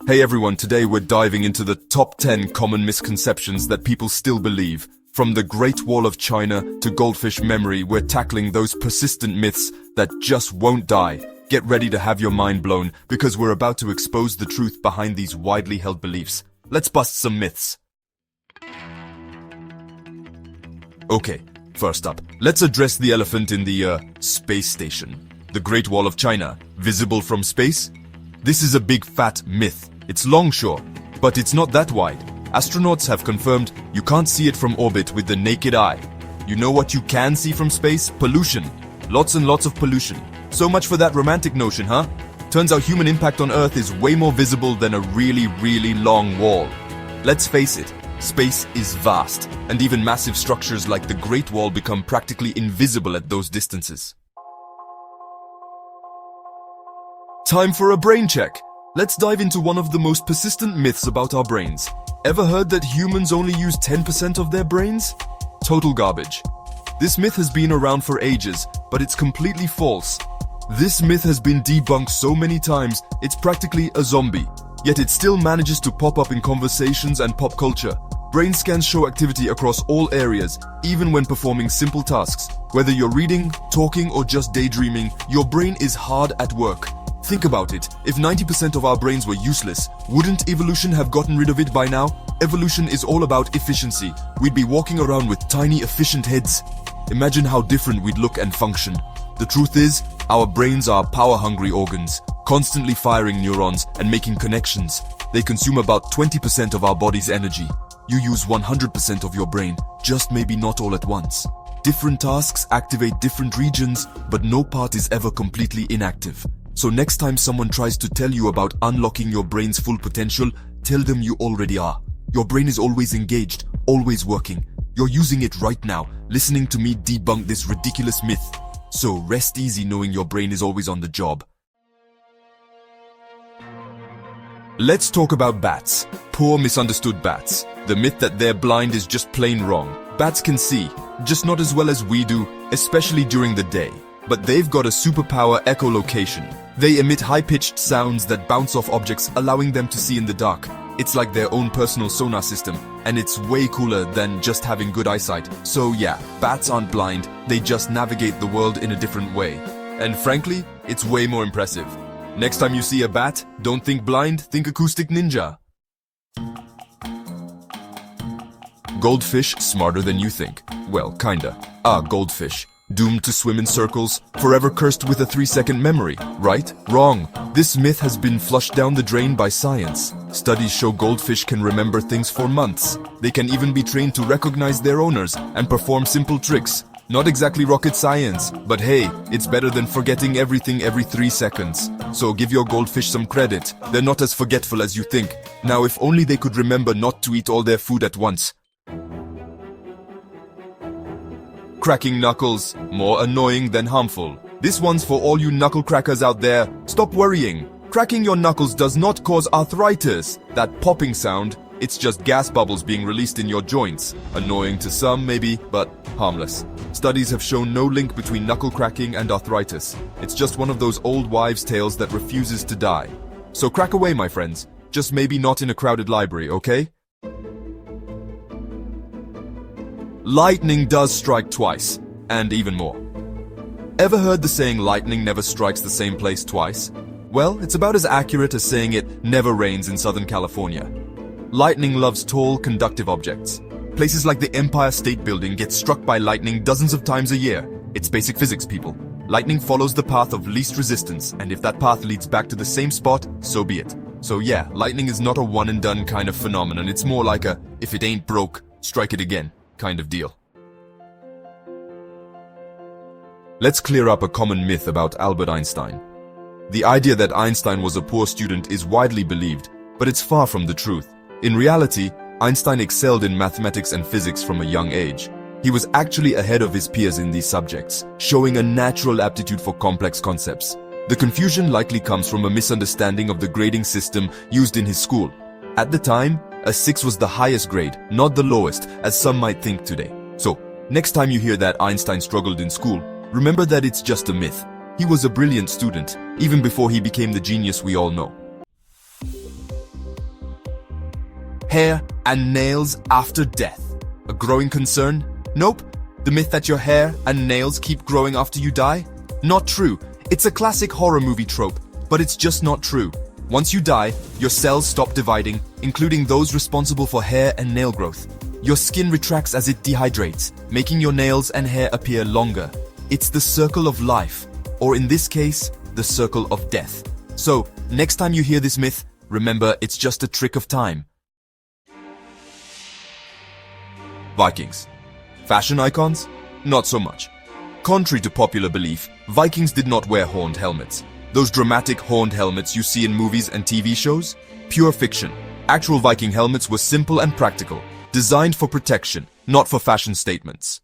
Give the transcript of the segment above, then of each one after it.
Hey everyone, today we're diving into the top 10 common misconceptions that people still believe. From the Great Wall of China to goldfish memory, we're tackling those persistent myths that just won't die. Get ready to have your mind blown, because we're about to expose the truth behind these widely held beliefs. Let's bust some myths. Okay, first up, let's address the elephant in the space station. The Great Wall of China, visible from space? This is a big fat myth. It's long, sure, but it's not that wide. Astronauts have confirmed you can't see it from orbit with the naked eye. You know what you can see from space? Pollution. Lots and lots of pollution. So much for that romantic notion, huh? Turns out human impact on Earth is way more visible than a really long wall. Let's face it, space is vast, and even massive structures like the Great Wall become practically invisible at those distances. Time for a brain check. Let's dive into one of the most persistent myths about our brains. Ever heard that humans only use 10% of their brains? Total garbage. This myth has been around for ages, but it's completely false. This myth has been debunked so many times, it's practically a zombie. Yet it still manages to pop up in conversations and pop culture. Brain scans show activity across all areas, even when performing simple tasks. Whether you're reading, talking, or just daydreaming, your brain is hard at work. Think about it, if 90% of our brains were useless, wouldn't evolution have gotten rid of it by now? Evolution is all about efficiency. We'd be walking around with tiny, efficient heads. Imagine how different we'd look and function. The truth is, our brains are power-hungry organs, constantly firing neurons and making connections. They consume about 20% of our body's energy. You use 100% of your brain, just maybe not all at once. Different tasks activate different regions, but no part is ever completely inactive. So next time someone tries to tell you about unlocking your brain's full potential, tell them you already are. Your brain is always engaged, always working. You're using it right now, listening to me debunk this ridiculous myth. So rest easy knowing your brain is always on the job. Let's talk about bats. Poor misunderstood bats. The myth that they're blind is just plain wrong. Bats can see, just not as well as we do, especially during the day. But they've got a superpower echolocation. They emit high-pitched sounds that bounce off objects, allowing them to see in the dark. It's like their own personal sonar system, and it's way cooler than just having good eyesight. So yeah, bats aren't blind, they just navigate the world in a different way. And frankly, it's way more impressive. Next time you see a bat, don't think blind, think acoustic ninja. Goldfish smarter than you think. Well, kinda. Goldfish. Doomed to swim in circles, forever cursed with a 3-second memory, right? Wrong. This myth has been flushed down the drain by science. Studies show goldfish can remember things for months. They can even be trained to recognize their owners and perform simple tricks. Not exactly rocket science, but hey, it's better than forgetting everything every 3 seconds. So give your goldfish some credit. They're not as forgetful as you think. Now if only they could remember not to eat all their food at once. Cracking knuckles, more annoying than harmful. This one's for all you knuckle crackers out there. Stop worrying. Cracking your knuckles does not cause arthritis. That popping sound, it's just gas bubbles being released in your joints. Annoying to some maybe, but harmless. Studies have shown no link between knuckle cracking and arthritis. It's just one of those old wives' tales that refuses to die. So crack away, my friends. Just maybe not in a crowded library, okay? Lightning does strike twice, and even more. Ever heard the saying lightning never strikes the same place twice? Well, it's about as accurate as saying it never rains in Southern California. Lightning loves tall, conductive objects. Places like the Empire State Building get struck by lightning dozens of times a year. It's basic physics, people. Lightning follows the path of least resistance, and if that path leads back to the same spot, so be it. So yeah, lightning is not a one-and-done kind of phenomenon. It's more like a, if it ain't broke, strike it again kind of deal. Let's clear up a common myth about Albert Einstein. The idea that Einstein was a poor student is widely believed, but it's far from the truth. In reality, Einstein excelled in mathematics and physics from a young age. He was actually ahead of his peers in these subjects, showing a natural aptitude for complex concepts. The confusion likely comes from a misunderstanding of the grading system used in his school. At the time, a 6 was the highest grade, not the lowest, as some might think today. So, next time you hear that Einstein struggled in school, remember that it's just a myth. He was a brilliant student, even before he became the genius we all know. hair, and nails after death. A growing concern? Nope. The myth that your hair and nails keep growing after you die? Not true. It's a classic horror movie trope, but it's just not true. Once you die, your cells stop dividing, including those responsible for hair and nail growth. Your skin retracts as it dehydrates, making your nails and hair appear longer. It's the circle of life, or in this case, the circle of death. So, next time you hear this myth, remember it's just a trick of time. Vikings. Fashion icons? Not so much. Contrary to popular belief, Vikings did not wear horned helmets. Those dramatic horned helmets you see in movies and TV shows? Pure fiction. Actual Viking helmets were simple and practical, designed for protection, not for fashion statements.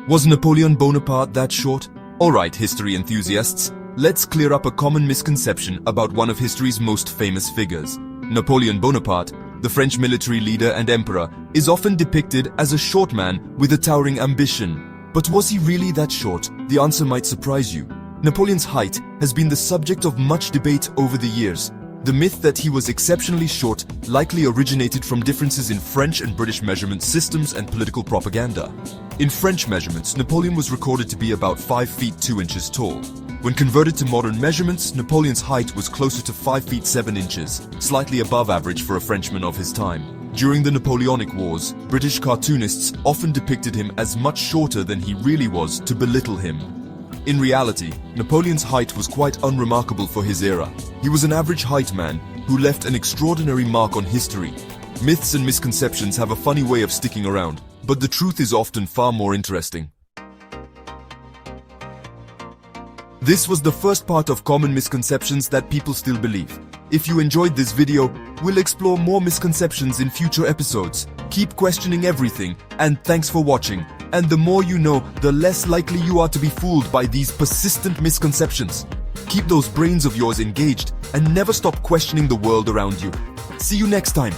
Was Napoleon Bonaparte that short? Alright, history enthusiasts, let's clear up a common misconception about one of history's most famous figures. Napoleon Bonaparte, the French military leader and emperor, is often depicted as a short man with a towering ambition. But was he really that short? The answer might surprise you. Napoleon's height has been the subject of much debate over the years. The myth that he was exceptionally short likely originated from differences in French and British measurement systems and political propaganda. In French measurements, Napoleon was recorded to be about 5 feet 2 inches tall. When converted to modern measurements, Napoleon's height was closer to 5 feet 7 inches, slightly above average for a Frenchman of his time. During the Napoleonic Wars, British cartoonists often depicted him as much shorter than he really was to belittle him. In reality, Napoleon's height was quite unremarkable for his era. He was an average height man who left an extraordinary mark on history. Myths and misconceptions have a funny way of sticking around, but the truth is often far more interesting. This was the first part of common misconceptions that people still believe. If you enjoyed this video, we'll explore more misconceptions in future episodes. Keep questioning everything, and thanks for watching. And the more you know, the less likely you are to be fooled by these persistent misconceptions. Keep those brains of yours engaged and never stop questioning the world around you. See you next time.